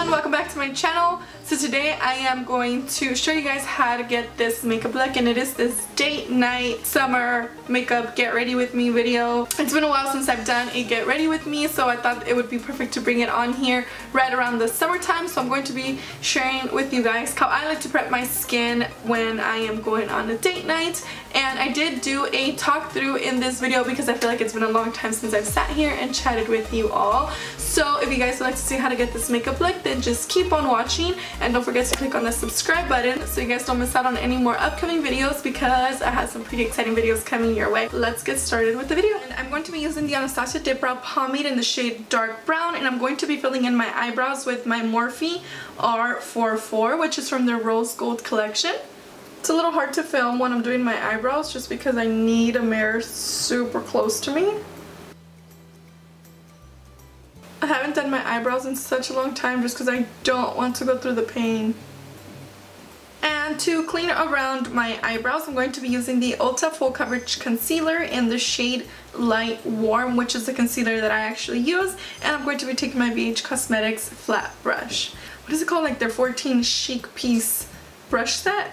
everyone, welcome back to my channel. So today I am going to show you guys how to get this makeup look, and it is this date night summer makeup get ready with me video. It's been a while since I've done a get ready with me, so I thought it would be perfect to bring it on here right around the summertime. So I'm going to be sharing with you guys how I like to prep my skin when I am going on a date night. And I did do a talk through in this video because I feel like it's been a long time since I've sat here and chatted with you all. So if you guys would like to see how to get this makeup look, then just keep on watching and don't forget to click on the subscribe button so you guys don't miss out on any more upcoming videos, because I have some pretty exciting videos coming your way. Let's get started with the video. And I'm going to be using the Anastasia Dip Brow Pomade in the shade Dark Brown, and I'm going to be filling in my eyebrows with my Morphe R44, which is from their Rose Gold collection. It's a little hard to film when I'm doing my eyebrows just because I need a mirror super close to me. I haven't done my eyebrows in such a long time just because I don't want to go through the pain. And to clean around my eyebrows, I'm going to be using the ULTA Full Coverage Concealer in the shade Light Warm, which is the concealer that I actually use. And I'm going to be taking my BH Cosmetics flat brush. What is it called? Like their 14 chic piece brush set?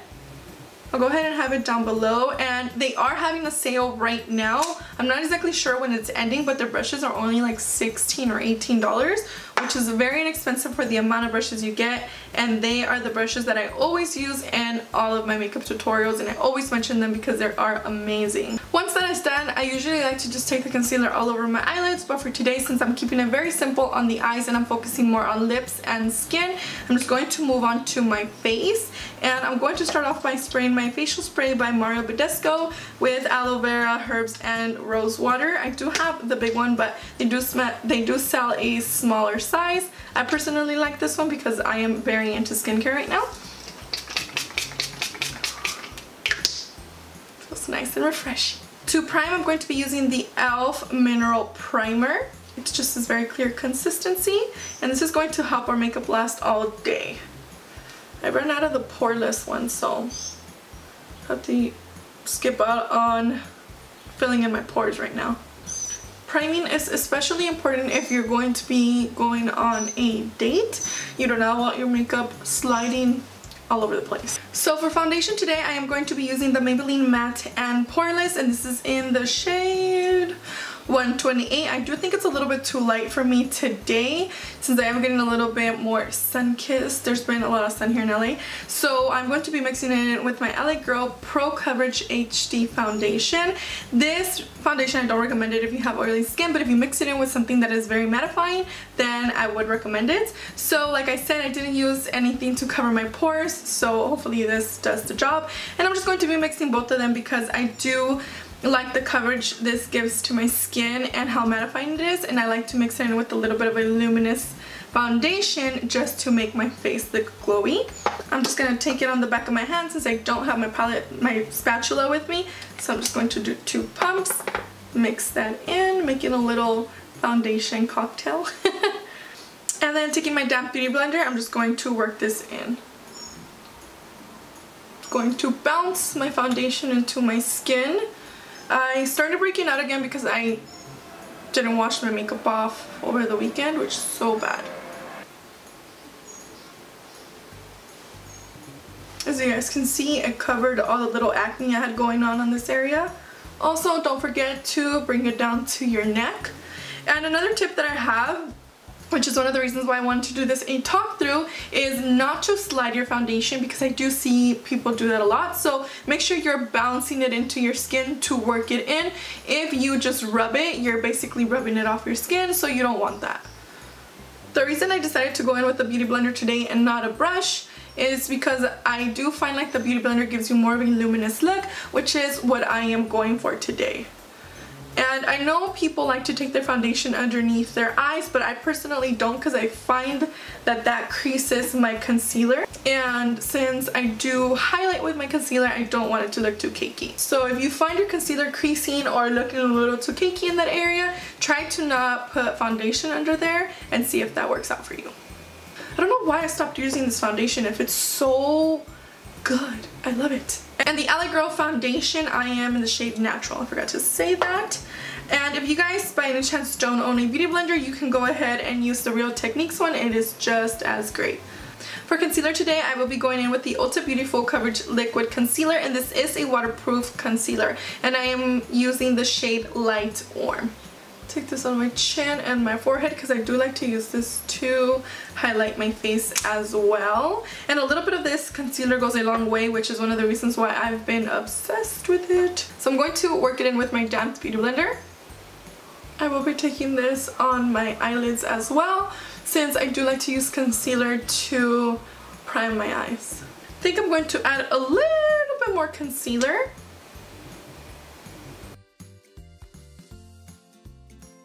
I'll go ahead and have it down below, and they are having a sale right now. I'm not exactly sure when it's ending, but their brushes are only like $16 or $18, which is very inexpensive for the amount of brushes you get, and they are the brushes that I always use in all of my makeup tutorials, and I always mention them because they are amazing. Once that is done, I usually like to just take the concealer all over my eyelids, but for today, since I'm keeping it very simple on the eyes and I'm focusing more on lips and skin, I'm just going to move on to my face, and I'm going to start off by spraying my facial spray by Badescu with aloe vera, herbs, and rose water. I do have the big one, but they do sell a smaller size. I personally like this one because I am very into skincare right now. Feels nice and refreshing. To prime, I'm going to be using the e.l.f. Mineral Primer. It's just this very clear consistency, and this is going to help our makeup last all day. I ran out of the poreless one, so I have to skip out on filling in my pores right now. Priming is especially important if you're going to be going on a date. You do not want your makeup sliding all over the place. So for foundation today, I am going to be using the Maybelline Matte+Poreless, and this is in the shade 128. I do think it's a little bit too light for me today since I am getting a little bit more sun-kissed. There's been a lot of sun here in LA. So I'm going to be mixing it with my LA Girl Pro Coverage HD foundation. This foundation, I don't recommend it if you have oily skin, but if you mix it in with something that is very mattifying, then I would recommend it. So like I said, I didn't use anything to cover my pores, so hopefully this does the job. And I'm just going to be mixing both of them because I do like the coverage this gives to my skin and how mattifying it is, and I like to mix it in with a little bit of a luminous foundation just to make my face look glowy. I'm just going to take it on the back of my hand since I don't have my spatula with me, so I'm just going to do 2 pumps, mix that in, making a little foundation cocktail. And then taking my damp beauty blender, I'm just going to work this in. Going to bounce my foundation into my skin. I started breaking out again because I didn't wash my makeup off over the weekend, which is so bad. As you guys can see, it covered all the little acne I had going on this area. Also, don't forget to bring it down to your neck. And another tip that I have, which is one of the reasons why I wanted to do this a talk through, is not to slide your foundation, because I do see people do that a lot. So make sure you're balancing it into your skin to work it in. If you just rub it, you're basically rubbing it off your skin, so you don't want that. The reason I decided to go in with a beauty blender today and not a brush is because I do find like the beauty blender gives you more of a luminous look, which is what I am going for today. And I know people like to take their foundation underneath their eyes, but I personally don't because I find that that creases my concealer. And since I do highlight with my concealer, I don't want it to look too cakey. So if you find your concealer creasing or looking a little too cakey in that area, try to not put foundation under there and see if that works out for you. I don't know why I stopped using this foundation if it's so good. I love it. And the LA Girl foundation, I am in the shade Natural. I forgot to say that. And if you guys by any chance don't own a beauty blender, you can go ahead and use the Real Techniques one. It is just as great. For concealer today, I will be going in with the Ulta Beauty Full Coverage Liquid Concealer, and this is a waterproof concealer, and I am using the shade Light Warm. Take this on my chin and my forehead because I do like to use this to highlight my face as well. And a little bit of this concealer goes a long way, which is one of the reasons why I've been obsessed with it. So I'm going to work it in with my damp beauty blender. I will be taking this on my eyelids as well, since I do like to use concealer to prime my eyes. I think I'm going to add a little bit more concealer.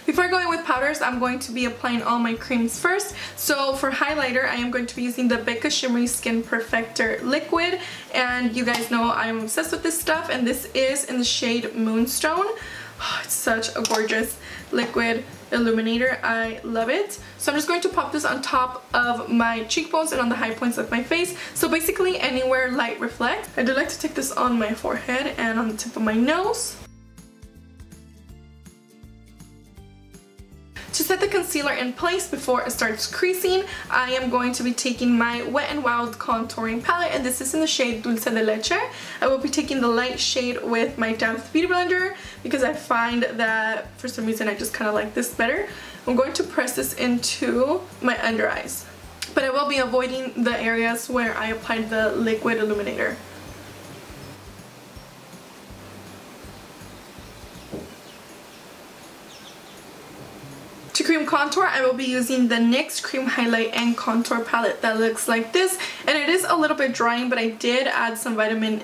Before going with powders, I'm going to be applying all my creams first. So for highlighter, I am going to be using the Becca Shimmering Skin Perfector Liquid. And you guys know I'm obsessed with this stuff, and this is in the shade Moonstone. Oh, it's such a gorgeous liquid illuminator. I love it. So I'm just going to pop this on top of my cheekbones and on the high points of my face. So basically anywhere light reflects. I do like to take this on my forehead and on the tip of my nose. To set the concealer in place before it starts creasing, I am going to be taking my Wet n Wild contouring palette, and this is in the shade Dulce de Leche. I will be taking the light shade with my damp beauty blender because I find that for some reason I just kind of like this better. I'm going to press this into my under eyes, but I will be avoiding the areas where I applied the liquid illuminator. To cream contour, I will be using the NYX Cream Highlight and Contour Palette that looks like this. And it is a little bit drying, but I did add some vitamin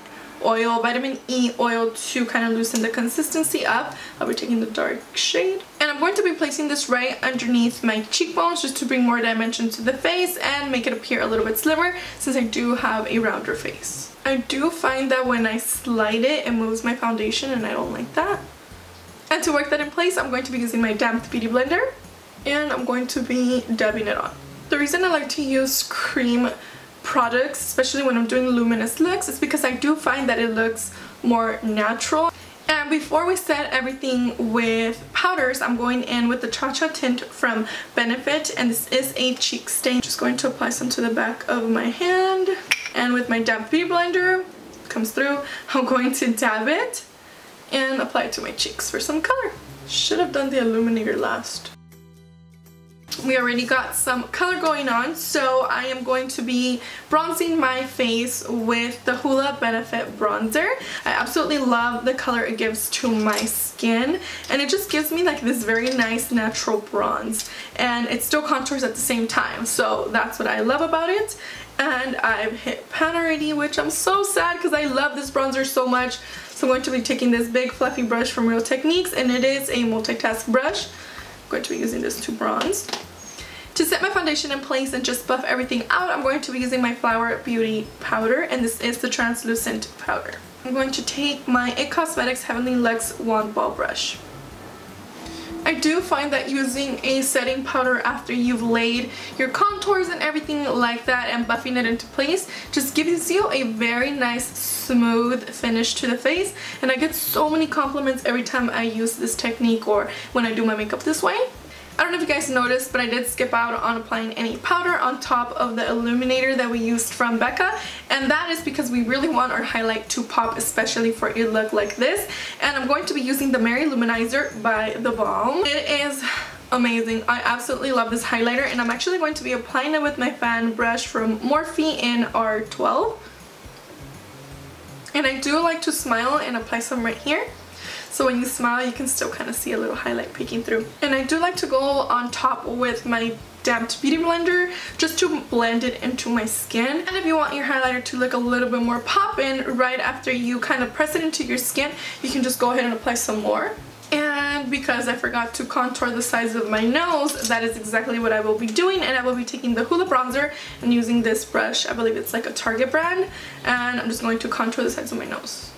E oil to kind of loosen the consistency up. I'll be taking the dark shade. And I'm going to be placing this right underneath my cheekbones just to bring more dimension to the face and make it appear a little bit slimmer since I do have a rounder face. I do find that when I slide it, it moves my foundation and I don't like that. And to work that in place, I'm going to be using my damp beauty blender, and I'm going to be dabbing it on. The reason I like to use cream products, especially when I'm doing luminous looks, is because I do find that it looks more natural. And before we set everything with powders, I'm going in with the Cha Cha Tint from Benefit, and this is a cheek stain. Just going to apply some to the back of my hand, and with my damp beauty blender, comes through, I'm going to dab it and apply it to my cheeks for some color. Should have done the illuminator last. We already got some color going on, so I am going to be bronzing my face with the Hoola Benefit Bronzer. I absolutely love the color it gives to my skin, and it just gives me like this very nice natural bronze, and it still contours at the same time, so that's what I love about it. And I've hit pan already, which I'm so sad because I love this bronzer so much. So I'm going to be taking this big fluffy brush from Real Techniques, and it is a multitask brush. I'm going to be using this to bronze. To set my foundation in place and just buff everything out, I'm going to be using my Flower Beauty powder, and this is the translucent powder. I'm going to take my IT Cosmetics Heavenly Luxe Wand Ball brush. I do find that using a setting powder after you've laid your contours and everything like that and buffing it into place just gives you a very nice smooth finish to the face, and I get so many compliments every time I use this technique or when I do my makeup this way. I don't know if you guys noticed, but I did skip out on applying any powder on top of the illuminator that we used from Becca, and that is because we really want our highlight to pop, especially for a look like this. And I'm going to be using the Mary Luminizer by the Balm. It is amazing. I absolutely love this highlighter, and I'm actually going to be applying it with my fan brush from Morphe in R12. And I do like to smile and apply some right here. So when you smile, you can still kind of see a little highlight peeking through. And I do like to go on top with my damped beauty blender just to blend it into my skin. And if you want your highlighter to look a little bit more poppin' right after you kind of press it into your skin, you can just go ahead and apply some more. And because I forgot to contour the sides of my nose, that is exactly what I will be doing, and I will be taking the Hoola bronzer and using this brush. I believe it's like a Target brand, and I'm just going to contour the sides of my nose.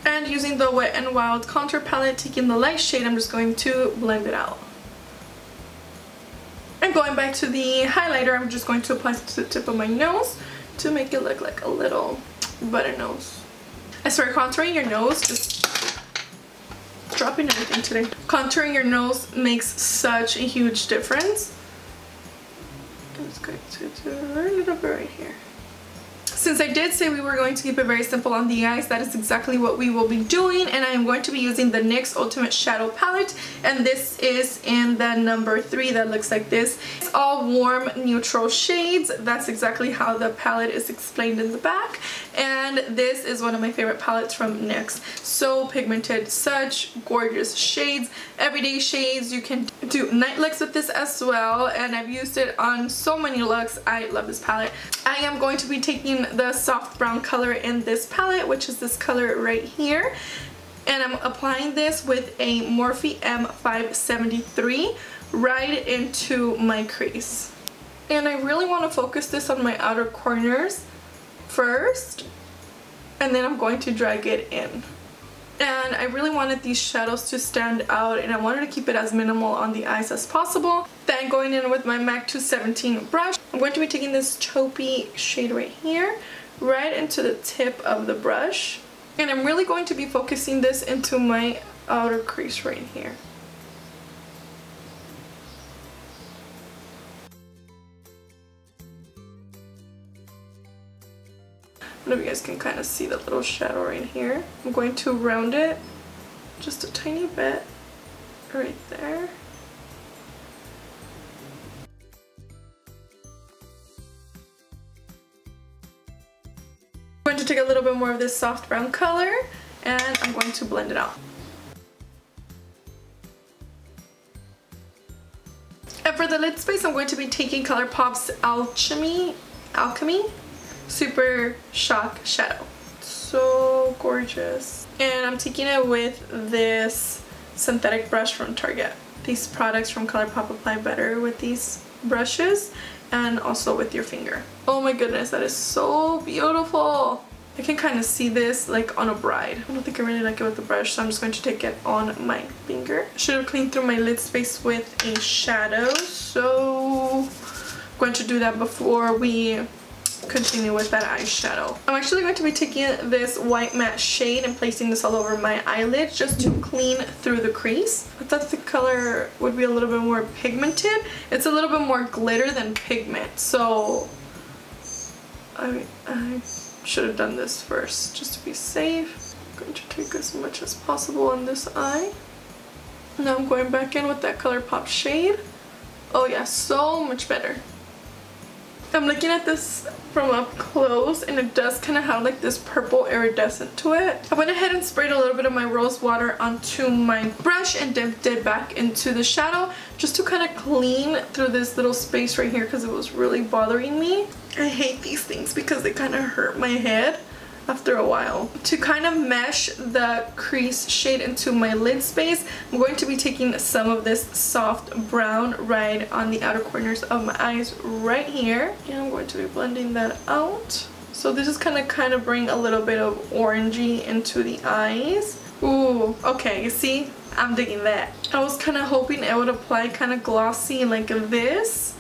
And using the Wet n Wild contour palette, taking the light shade, I'm just going to blend it out. And going back to the highlighter, I'm just going to apply it to the tip of my nose to make it look like a little butter nose. I swear, contouring your nose, just dropping everything today. Contouring your nose makes such a huge difference. I'm just going to do a little bit right here. Since I did say we were going to keep it very simple on the eyes, that is exactly what we will be doing, and I am going to be using the NYX Ultimate Shadow Palette, and this is in the number 3 that looks like this. It's all warm neutral shades. That's exactly how the palette is explained in the back, and this is one of my favorite palettes from NYX. So pigmented, such gorgeous shades, everyday shades. You can do night looks with this as well, and I've used it on so many looks. I love this palette. I am going to be taking the soft brown color in this palette, which is this color right here, and I'm applying this with a Morphe M573 right into my crease. And I really want to focus this on my outer corners first, and then I'm going to drag it in. And I really wanted these shadows to stand out, and I wanted to keep it as minimal on the eyes as possible. Then going in with my MAC 217 brush, I'm going to be taking this taupey shade right here, right into the tip of the brush. And I'm really going to be focusing this into my outer crease right here. I don't know if you guys can kind of see the little shadow right here. I'm going to round it just a tiny bit right there. I'm going to take a little bit more of this soft brown color, and I'm going to blend it out. And for the lid space, I'm going to be taking Colourpop's Alchemy Super Shock Shadow. So gorgeous. And I'm taking it with this synthetic brush from Target. These products from Colourpop apply better with these brushes and also with your finger. Oh my goodness, that is so beautiful. I can kind of see this like on a bride. I don't think I really like it with the brush, so I'm just going to take it on my finger. Should have cleaned through my lid space with a shadow, so I'm going to do that before we continue with that eyeshadow. I'm actually going to be taking this white matte shade and placing this all over my eyelid just to clean through the crease. I thought the color would be a little bit more pigmented. It's a little bit more glitter than pigment, so I should have done this first just to be safe. I'm going to take as much as possible on this eye. Now I'm going back in with that Colourpop shade. Oh yeah, so much better. I'm looking at this from up close, and it does kind of have like this purple iridescent to it. I went ahead and sprayed a little bit of my rose water onto my brush and dipped it back into the shadow just to kind of clean through this little space right here because it was really bothering me. I hate these things because they kind of hurt my head after a while. To kind of mesh the crease shade into my lid space, I'm going to be taking some of this soft brown right on the outer corners of my eyes right here, and I'm going to be blending that out. So this is kind of bring a little bit of orangey into the eyes. Ooh, okay, you see? I'm digging that. I was kind of hoping it would apply kind of glossy like this.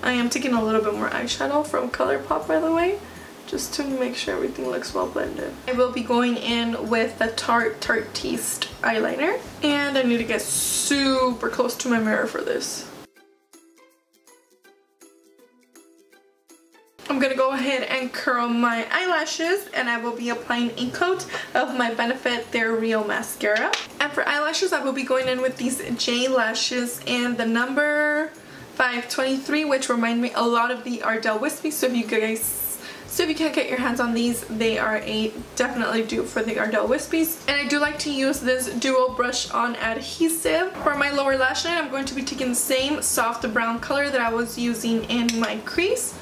I am taking a little bit more eyeshadow from Colourpop, by the way, just to make sure everything looks well blended. I will be going in with the Tarteist eyeliner, and I need to get super close to my mirror for this. I'm gonna go ahead and curl my eyelashes, and I will be applying a coat of my Benefit They're Real mascara. And for eyelashes, I will be going in with these J lashes in the number 523, which remind me a lot of the Ardell Wispy. So if you can't get your hands on these, they are a definitely dupe for the Ardell Wispies. And I do like to use this dual brush on adhesive. For my lower lash line, I'm going to be taking the same soft brown color that I was using in my crease.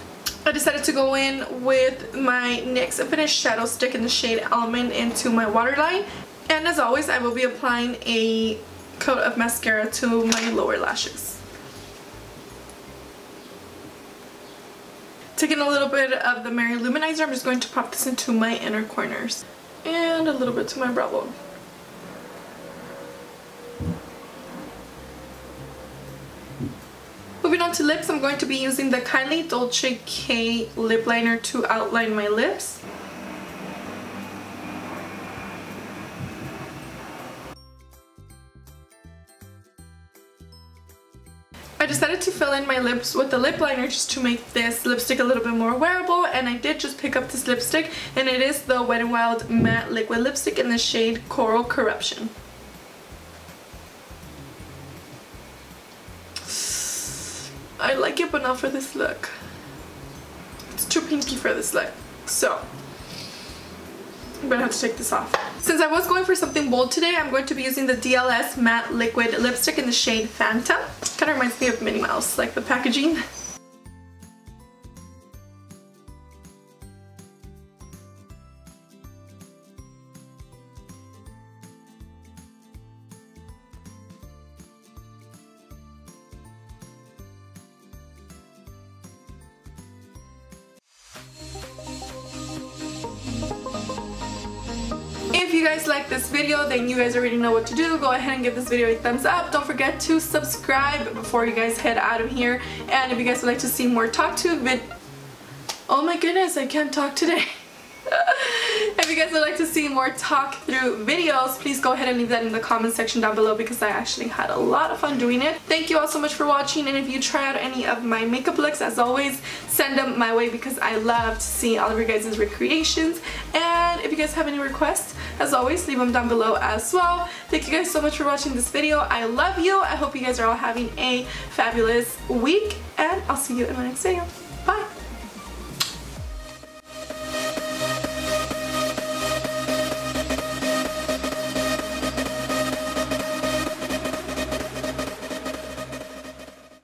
I decided to go in with my NYX Infinite Shadow Stick in the shade Almond into my waterline. And as always, I will be applying a coat of mascara to my lower lashes. Taking a little bit of the Mary Luminizer, I'm just going to pop this into my inner corners. And a little bit to my brow bone. Moving on to lips, I'm going to be using the Kylie Dolce K lip liner to outline my lips. I decided to fill in my lips with the lip liner just to make this lipstick a little bit more wearable, and I did just pick up this lipstick, and it is the Wet n Wild Matte Liquid Lipstick in the shade Coral Corruption. I like it, but not for this look. It's too pinky for this look, so I'm gonna have to take this off. Since I was going for something bold today, I'm going to be using the DLS Matte Liquid Lipstick in the shade Phantom. Kind of reminds me of Minnie Mouse, like the packaging. If you guys like this video, then you guys already know what to do. Go ahead and give this video a thumbs up. Don't forget to subscribe before you guys head out of here. And if you guys would like to see more oh my goodness, I can't talk today. If you guys would like to see more talk through videos, please go ahead and leave that in the comment section down below, because I actually had a lot of fun doing it. Thank you all so much for watching, and if you try out any of my makeup looks, as always, send them my way, because I love to see all of your guys' recreations. And if you guys have any requests, as always, leave them down below as well. Thank you guys so much for watching this video. I love you. I hope you guys are all having a fabulous week, and I'll see you in my next video.